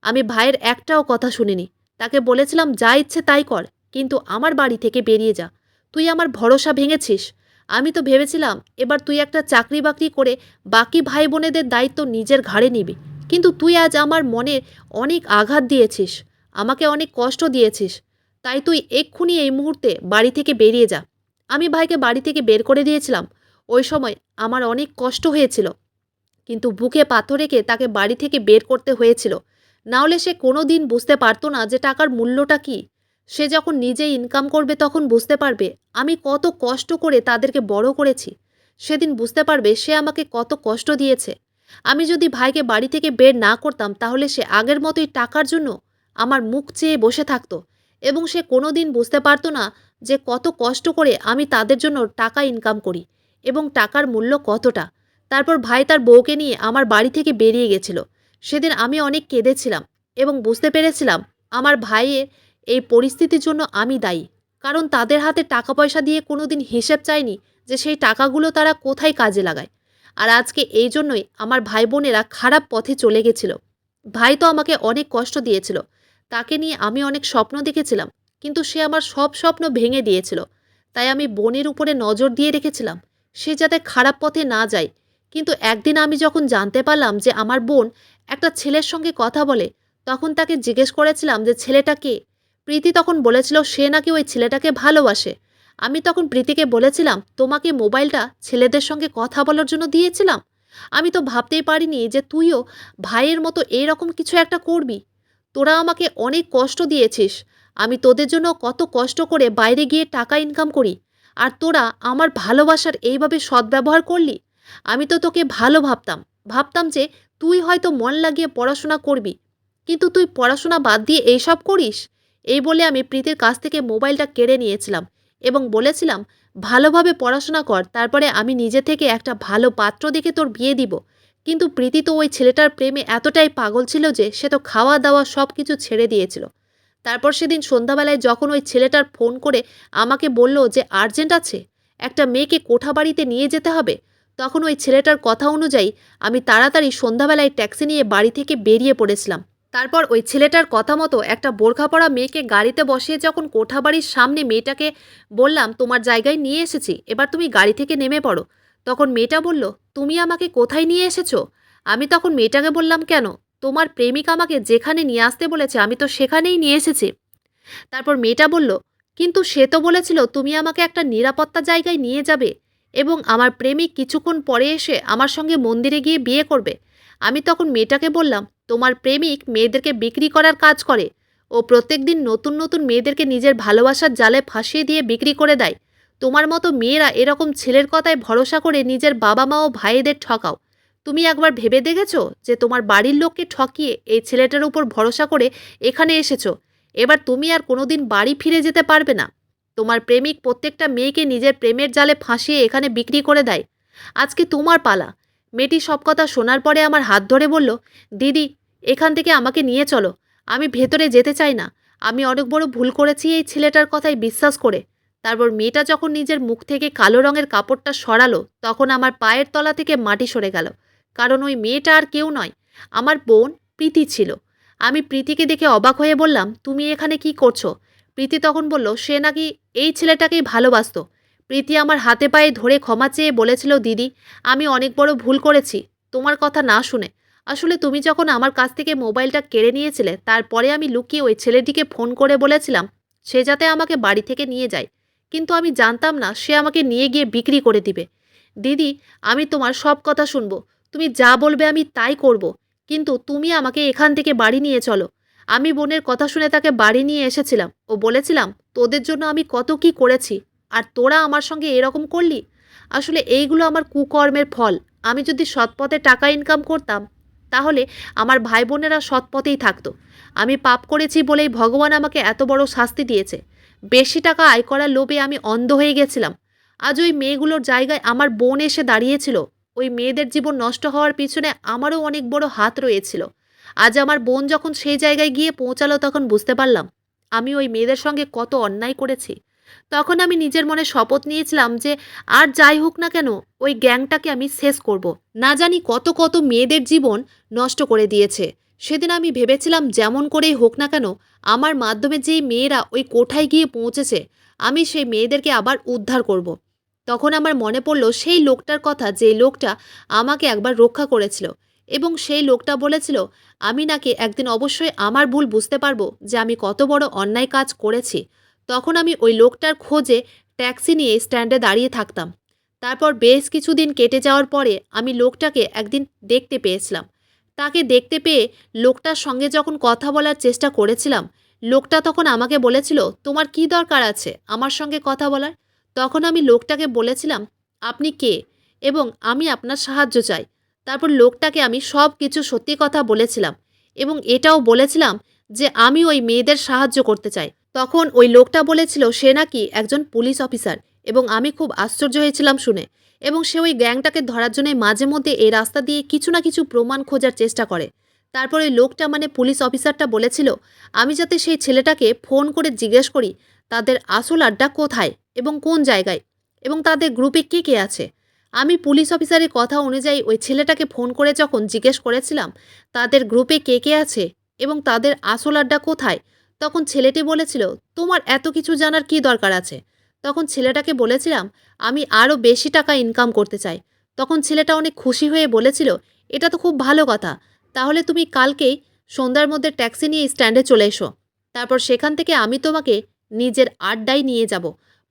Speaker 1: আমি ভাইয়ের একটাও কথা শুনিনি। তাকে বলেছিলাম যা ইচ্ছে তাই কর, কিন্তু আমার বাড়ি থেকে বেরিয়ে যা। তুই আমার ভরসা ভেঙেছিস। আমি তো ভেবেছিলাম এবার তুই একটা চাকরি বাকরি করে বাকি ভাই বোনেদের দায়িত্ব নিজের ঘাড়ে নিবি, কিন্তু তুই আজ আমার মনে অনেক আঘাত দিয়েছিস, আমাকে অনেক কষ্ট দিয়েছিস। তাই তুই এক্ষুনি এই মুহূর্তে বাড়ি থেকে বেরিয়ে যা। আমি ভাইকে বাড়ি থেকে বের করে দিয়েছিলাম। ওই সময় আমার অনেক কষ্ট হয়েছিল, কিন্তু বুকে পাথর রেখে তাকে বাড়ি থেকে বের করতে হয়েছিল। নাহলে সে কোনো দিন বুঝতে পারতো না যে টাকার মূল্যটা কী। সে যখন নিজে ইনকাম করবে তখন বুঝতে পারবে আমি কত কষ্ট করে তাদেরকে বড় করেছি। সেদিন বুঝতে পারবে সে আমাকে কত কষ্ট দিয়েছে। আমি যদি ভাইকে বাড়ি থেকে বের না করতাম তাহলে সে আগের মতোই টাকার জন্য আমার মুখ চেয়ে বসে থাকতো, এবং সে কোনো দিন বুঝতে পারতো না যে কত কষ্ট করে আমি তাদের জন্য টাকা ইনকাম করি এবং টাকার মূল্য কতটা। তারপর ভাই তার বউকে নিয়ে আমার বাড়ি থেকে বেরিয়ে গেছিল। সেদিন আমি অনেক কেঁদেছিলাম এবং বুঝতে পেরেছিলাম আমার ভাইয়ের এই পরিস্থিতির জন্য আমি দায়ী। কারণ তাদের হাতে টাকা পয়সা দিয়ে কোনোদিন হিসেব চায়নি যে সেই টাকাগুলো তারা কোথায় কাজে লাগায়। আর আজকে এই জন্যই আমার ভাই বোনেরা খারাপ পথে চলে গেছিল। ভাই তো আমাকে অনেক কষ্ট দিয়েছিল, তাকে নিয়ে আমি অনেক স্বপ্ন দেখেছিলাম, কিন্তু সে আমার সব স্বপ্ন ভেঙে দিয়েছিল। তাই আমি বোনের উপরে নজর দিয়ে রেখেছিলাম সে যাতে খারাপ পথে না যায়। কিন্তু একদিন আমি যখন জানতে পারলাম যে আমার বোন একটা ছেলের সঙ্গে কথা বলে, তখন তাকে জিজ্ঞেস করেছিলাম যে ছেলেটা কে। প্রীতি তখন বলেছিল সে নাকি ওই ছেলেটাকে ভালোবাসে। আমি তখন প্রীতিকে বলেছিলাম তোমাকে মোবাইলটা ছেলেদের সঙ্গে কথা বলার জন্য দিয়েছিলাম। আমি তো ভাবতেই পারিনি যে তুইও ভাইয়ের মতো এরকম কিছু একটা করবি। তোরা আমাকে অনেক কষ্ট দিয়েছিস। আমি তোদের জন্য কত কষ্ট করে বাইরে গিয়ে টাকা ইনকাম করি, আর তোরা আমার ভালোবাসার এইভাবে সদ্ব্যবহার করলি। আমি তো তোকে ভালো ভাবতাম, ভাবতাম যে তুই হয়তো মন লাগিয়ে পড়াশোনা করবি, কিন্তু তুই পড়াশোনা বাদ দিয়ে এইসব করিস। এই বলে আমি প্রীতির কাছ থেকে মোবাইলটা কেড়ে নিয়েছিলাম এবং বলেছিলাম ভালোভাবে পড়াশোনা কর, তারপরে আমি নিজে থেকে একটা ভালো পাত্র দেখে তোর বিয়ে দিব। কিন্তু প্রীতি তো ওই ছেলেটার প্রেমে এতটাই পাগল ছিল যে সে তো খাওয়া দাওয়া সব কিছু ছেড়ে দিয়েছিল। তারপর সেদিন সন্ধ্যাবেলায় যখন ওই ছেলেটার ফোন করে আমাকে বলল যে আর্জেন্ট আছে, একটা মেয়েকে কোঠাবাড়িতে নিয়ে যেতে হবে, তখন ওই ছেলেটার কথা অনুযায়ী আমি তাড়াতাড়ি সন্ধ্যাবেলায় ট্যাক্সি নিয়ে বাড়ি থেকে বেরিয়ে পড়েছিলাম। তারপর ওই ছেলেটার কথা মতো একটা বোরখা পরা মেয়েকে গাড়িতে বসিয়ে যখন কোঠাবাড়ির সামনে মেয়েটাকে বললাম তোমার জায়গায় নিয়ে এসেছি, এবার তুমি গাড়ি থেকে নেমে পড়ো, তখন মেয়েটা বলল তুমি আমাকে কোথায় নিয়ে এসেছো? আমি তখন মেয়েটাকে বললাম কেন, তোমার প্রেমিক আমাকে যেখানে নিয়ে আসতে বলেছে আমি তো সেখানেই নিয়ে এসেছি। তারপর মেয়েটা বলল কিন্তু সে তো বলেছিল তুমি আমাকে একটা নিরাপত্তা জায়গায় নিয়ে যাবে এবং আমার প্রেমিক কিছুক্ষণ পরে এসে আমার সঙ্গে মন্দিরে গিয়ে বিয়ে করবে। আমি তখন মেয়েটাকে বললাম তোমার প্রেমিক মেয়েদেরকে বিক্রি করার কাজ করে। ও প্রত্যেক দিন নতুন নতুন মেয়েদেরকে নিজের ভালোবাসার জালে ফাঁসিয়ে দিয়ে বিক্রি করে দেয়। তোমার মতো মেয়েরা এরকম ছেলের কথায় ভরসা করে নিজের বাবা মা ও ভাইদের ঠকাও। তুমি একবার ভেবে দেখেছো যে তোমার বাড়ির লোককে ঠকিয়ে এই ছেলেটার উপর ভরসা করে এখানে এসেছো? এবার তুমি আর কোনোদিন বাড়ি ফিরে যেতে পারবে না। তোমার প্রেমিক প্রত্যেকটা মেয়েকে নিজের প্রেমের জালে ফাঁসিয়ে এখানে বিক্রি করে দেয়। আজকে তোমার পালা। মেয়েটি সব কথা শোনার পরে আমার হাত ধরে বলল দিদি, এখান থেকে আমাকে নিয়ে চলো, আমি ভেতরে যেতে চাই না। আমি অনেক বড় ভুল করেছি এই ছেলেটার কথায় বিশ্বাস করে। তারপর মেয়েটা যখন নিজের মুখ থেকে কালো রঙের কাপড়টা সরালো তখন আমার পায়ের তলা থেকে মাটি সরে গেল, কারণ ওই মেয়েটা আর কেউ নয়, আমার বোন প্রীতি ছিল। আমি প্রীতিকে দেখে অবাক হয়ে বললাম তুমি এখানে কি করছো? প্রীতি তখন বলল সে নাকি এই ছেলেটাকেই ভালোবাসতো। প্রীতি আমার হাতে পায়ে ধরে ক্ষমা চেয়ে বলেছিল দিদি, আমি অনেক বড় ভুল করেছি তোমার কথা না শুনে। আসলে তুমি যখন আমার কাছ থেকে মোবাইলটা কেড়ে নিয়েছিলে তারপরে আমি লুকিয়ে ওই ছেলেটিকে ফোন করে বলেছিলাম সে যাতে আমাকে বাড়ি থেকে নিয়ে যায়, কিন্তু আমি জানতাম না সে আমাকে নিয়ে গিয়ে বিক্রি করে দিবে। দিদি, আমি তোমার সব কথা শুনবো, তুমি যা বলবে আমি তাই করব, কিন্তু তুমি আমাকে এখান থেকে বাড়ি নিয়ে চলো। আমি বোনের কথা শুনে তাকে বাড়ি নিয়ে এসেছিলাম ও বলেছিলাম তোদের জন্য আমি কত কি করেছি, আর তোরা আমার সঙ্গে এরকম করলি। আসলে এইগুলো আমার কুকর্মের ফল। আমি যদি সৎপথে টাকা ইনকাম করতাম তাহলে আমার ভাই বোনেরা সৎপথেই থাকতো। আমি পাপ করেছি বলেই ভগবান আমাকে এত বড় শাস্তি দিয়েছে। বেশি টাকা আয় করার লোভে আমি অন্ধ হয়ে গেছিলাম। আজ ওই মেয়েগুলোর জায়গায় আমার বোন এসে দাঁড়িয়েছিল। ওই মেয়েদের জীবন নষ্ট হওয়ার পিছনে আমারও অনেক বড় হাত রয়েছিল। আজ আমার বোন যখন সেই জায়গায় গিয়ে পৌঁছালো তখন বুঝতে পারলাম আমি ওই মেয়েদের সঙ্গে কত অন্যায় করেছি। তখন আমি নিজের মনে শপথ নিয়েছিলাম যে আর যাই হোক না কেন ওই গ্যাংটাকে আমি শেষ করব। না জানি কত কত মেয়েদের জীবন নষ্ট করে দিয়েছে। সেদিন আমি ভেবেছিলাম যেমন করেই হোক না কেন আমার মাধ্যমে যেই মেয়েরা ওই কোঠায় গিয়ে পৌঁছেছে আমি সেই মেয়েদেরকে আবার উদ্ধার করব। তখন আমার মনে পড়ল সেই লোকটার কথা, যে লোকটা আমাকে একবার রক্ষা করেছিল এবং সেই লোকটা বলেছিল আমি নাকি একদিন অবশ্যই আমার ভুল বুঝতে পারবো যে আমি কত বড় অন্যায় কাজ করেছি। তখন আমি ওই লোকটার খোঁজে ট্যাক্সি নিয়ে স্ট্যান্ডে দাঁড়িয়ে থাকতাম। তারপর বেশ কিছুদিন কেটে যাওয়ার পরে আমি লোকটাকে একদিন দেখতে পেয়েছিলাম। তাকে দেখতে পেয়ে লোকটার সঙ্গে যখন কথা বলার চেষ্টা করেছিলাম, লোকটা তখন আমাকে বলেছিল, তোমার কি দরকার আছে আমার সঙ্গে কথা বলার? তখন আমি লোকটাকে বলেছিলাম, আপনি কে এবং আমি আপনার সাহায্য চাই। তারপর লোকটাকে আমি সব কিছু সত্যি কথা বলেছিলাম এবং এটাও বলেছিলাম যে আমি ওই মেয়েদের সাহায্য করতে চাই। তখন ওই লোকটা বলেছিল সে নাকি একজন পুলিশ অফিসার এবং আমি খুব আশ্চর্য হয়েছিলাম শুনে। এবং সে ওই গ্যাংটাকে ধরার জন্য মাঝে মধ্যে এই রাস্তা দিয়ে কিছু না কিছু প্রমাণ খোঁজার চেষ্টা করে। তারপর ওই লোকটা মানে পুলিশ অফিসারটা বলেছিল আমি যাতে সেই ছেলেটাকে ফোন করে জিজ্ঞেস করি তাদের আসল আড্ডা কোথায় এবং কোন জায়গায় এবং তাদের গ্রুপে কে কে আছে। আমি পুলিশ অফিসারের কথা অনুযায়ী ওই ছেলেটাকে ফোন করে যখন জিজ্ঞেস করেছিলাম তাদের গ্রুপে কে কে আছে এবং তাদের আসল আড্ডা কোথায়, তখন ছেলেটি বলেছিল তোমার এত কিছু জানার কি দরকার আছে। তখন ছেলেটাকে বলেছিলাম আমি আরও বেশি টাকা ইনকাম করতে চাই। তখন ছেলেটা অনেক খুশি হয়ে বলেছিল এটা তো খুব ভালো কথা, তাহলে তুমি কালকেই সন্ধ্যার মধ্যে ট্যাক্সি নিয়ে স্ট্যান্ডে চলে এসো। তারপর সেখান থেকে আমি তোমাকে নিজের আড্ডায় নিয়ে যাব।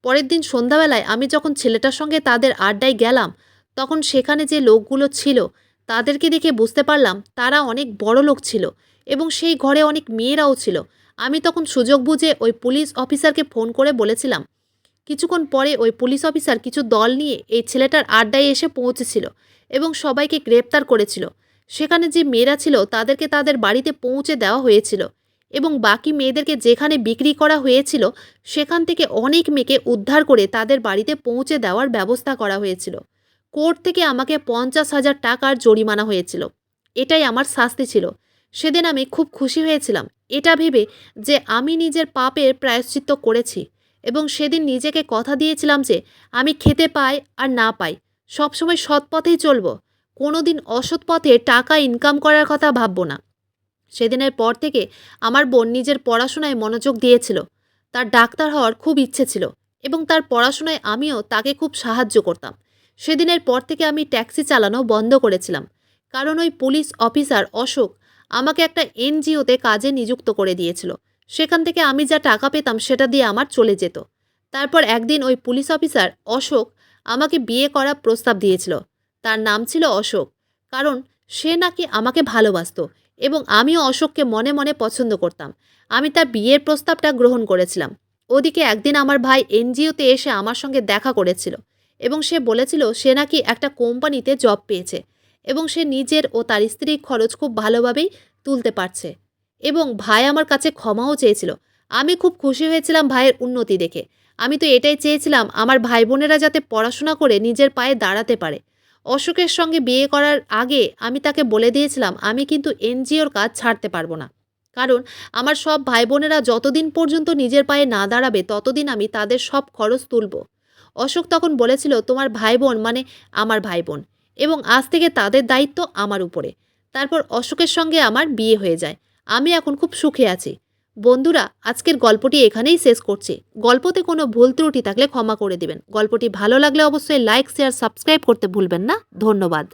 Speaker 1: পরের দিন সন্ধ্যাবেলায় আমি যখন ছেলেটার সঙ্গে তাদের আড্ডায় গেলাম, তখন সেখানে যে লোকগুলো ছিল তাদেরকে দেখে বুঝতে পারলাম তারা অনেক বড় লোক ছিল এবং সেই ঘরে অনেক মেয়েরাও ছিল। আমি তখন সুযোগ বুঝে ওই পুলিশ অফিসারকে ফোন করে বলেছিলাম। কিছুক্ষণ পরে ওই পুলিশ অফিসার কিছু দল নিয়ে এই ছেলেটার আড্ডায় এসে পৌঁছেছিল এবং সবাইকে গ্রেপ্তার করেছিল। সেখানে যে মেয়েরা ছিল তাদেরকে তাদের বাড়িতে পৌঁছে দেওয়া হয়েছিল এবং বাকি মেয়েদেরকে যেখানে বিক্রি করা হয়েছিল সেখান থেকে অনেক মেয়েকে উদ্ধার করে তাদের বাড়িতে পৌঁছে দেওয়ার ব্যবস্থা করা হয়েছিল। কোর্ট থেকে আমাকে 50,000 টাকার জরিমানা হয়েছিল। এটাই আমার শাস্তি ছিল। সেদিন আমি খুব খুশি হয়েছিলাম এটা ভেবে যে আমি নিজের পাপের প্রায়শ্চিত্ত করেছি এবং সেদিন নিজেকে কথা দিয়েছিলাম যে আমি খেতে পাই আর না পাই সবসময় সৎ পথেই চলব, কোনোদিন অসৎ পথে টাকা ইনকাম করার কথা ভাববো না। সেদিনের পর থেকে আমার বোন নিজের পড়াশোনায় মনোযোগ দিয়েছিল। তার ডাক্তার হওয়ার খুব ইচ্ছে ছিল এবং তার পড়াশোনায় আমিও তাকে খুব সাহায্য করতাম। সেদিনের পর থেকে আমি ট্যাক্সি চালানো বন্ধ করেছিলাম, কারণ ওই পুলিশ অফিসার অশোক আমাকে একটা এনজিওতে কাজে নিযুক্ত করে দিয়েছিল। সেখান থেকে আমি যা টাকা পেতাম সেটা দিয়ে আমার চলে যেত। তারপর একদিন ওই পুলিশ অফিসার অশোক আমাকে বিয়ে করার প্রস্তাব দিয়েছিল। তার নাম ছিল অশোক, কারণ সে নাকি আমাকে ভালোবাসতো এবং আমিও অশোককে মনে মনে পছন্দ করতাম। আমি তার বিয়ের প্রস্তাবটা গ্রহণ করেছিলাম। ওদিকে একদিন আমার ভাই এনজিওতে এসে আমার সঙ্গে দেখা করেছিল এবং সে বলেছিল সে নাকি একটা কোম্পানিতে জব পেয়েছে এবং সে নিজের ও তার স্ত্রীর খরচ খুব ভালোভাবেই তুলতে পারছে এবং ভাই আমার কাছে ক্ষমাও চেয়েছিল। আমি খুব খুশি হয়েছিলাম ভাইয়ের উন্নতি দেখে। আমি তো এটাই চেয়েছিলাম আমার ভাই বোনেরা যাতে পড়াশোনা করে নিজের পায়ে দাঁড়াতে পারে। অশোকের সঙ্গে বিয়ে করার আগে আমি তাকে বলে দিয়েছিলাম আমি কিন্তু এনজিওর কাজ ছাড়তে পারবো না, কারণ আমার সব ভাই বোনেরা যতদিন পর্যন্ত নিজের পায়ে না দাঁড়াবে ততদিন আমি তাদের সব খরচ তুলব। অশোক তখন বলেছিল তোমার ভাই বোন মানে আমার ভাই বোন এবং আজ থেকে তাদের দায়িত্ব আমার উপরে। তারপর অশোকের সঙ্গে আমার বিয়ে হয়ে যায়। আমি এখন খুব সুখে আছি। বন্ধুরা, আজকের গল্পটি এখানেই শেষ করছি। গল্পতে কোনো ভুল ত্রুটি থাকলে ক্ষমা করে দিবেন। গল্পটি ভালো লাগলে অবশ্যই লাইক, শেয়ার, সাবস্ক্রাইব করতে ভুলবেন না। ধন্যবাদ।